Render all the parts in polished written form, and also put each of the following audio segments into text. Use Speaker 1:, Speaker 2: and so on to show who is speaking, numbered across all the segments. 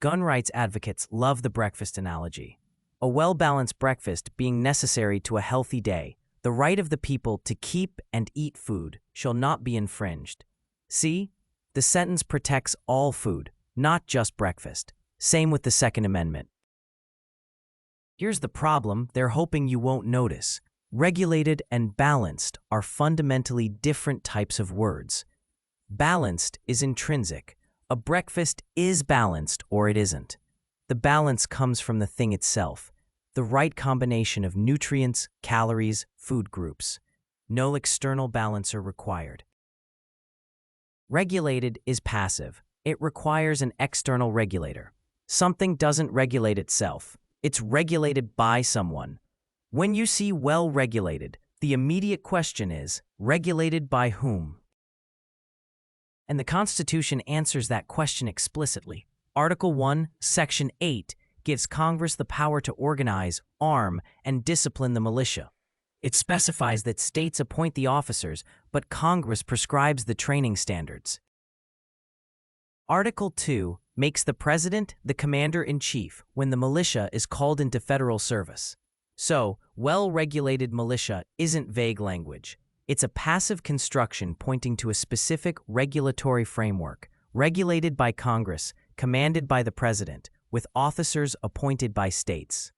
Speaker 1: Gun rights advocates love the breakfast analogy. A well-balanced breakfast being necessary to a healthy day, the right of the people to keep and eat food shall not be infringed. See, the sentence protects all food, not just breakfast. Same with the Second Amendment. Here's the problem they're hoping you won't notice. Regulated and balanced are fundamentally different types of words. Balanced is intrinsic. A breakfast is balanced or it isn't. The balance comes from the thing itself, the right combination of nutrients, calories, food groups. No external balancer required. Regulated is passive. It requires an external regulator. Something doesn't regulate itself. It's regulated by someone. When you see well-regulated, the immediate question is, regulated by whom? And the Constitution answers that question explicitly. Article 1, Section 8 gives Congress the power to organize, arm, and discipline the militia. It specifies that states appoint the officers, but Congress prescribes the training standards. Article 2 makes the president the commander-in-chief when the militia is called into federal service. So, well-regulated militia isn't vague language. It's a passive construction pointing to a specific regulatory framework, regulated by Congress, commanded by the president, with officers appointed by states.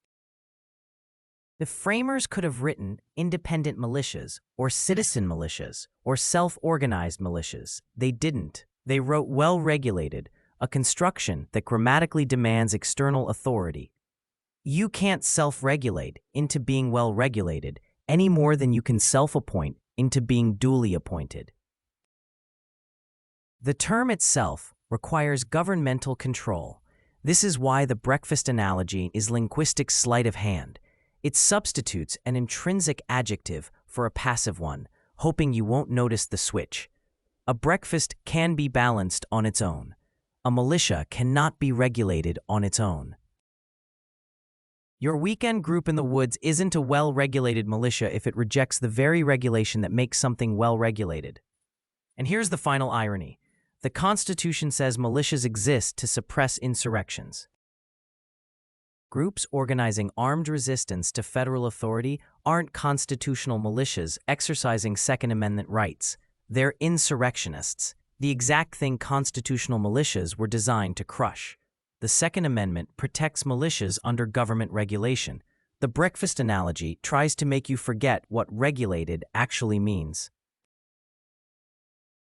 Speaker 1: The framers could have written independent militias, or citizen militias, or self-organized militias. They didn't. They wrote well-regulated, a construction that grammatically demands external authority. You can't self-regulate into being well-regulated any more than you can self-appoint into being duly appointed. The term itself requires governmental control. This is why the breakfast analogy is linguistic sleight of hand. It substitutes an intrinsic adjective for a passive one, hoping you won't notice the switch. A breakfast can be balanced on its own. A militia cannot be regulated on its own. Your weekend group in the woods isn't a well-regulated militia if it rejects the very regulation that makes something well-regulated. And here's the final irony. The Constitution says militias exist to suppress insurrections. Groups organizing armed resistance to federal authority aren't constitutional militias exercising Second Amendment rights. They're insurrectionists, the exact thing constitutional militias were designed to crush. The Second Amendment protects militias under government regulation. The breakfast analogy tries to make you forget what regulated actually means.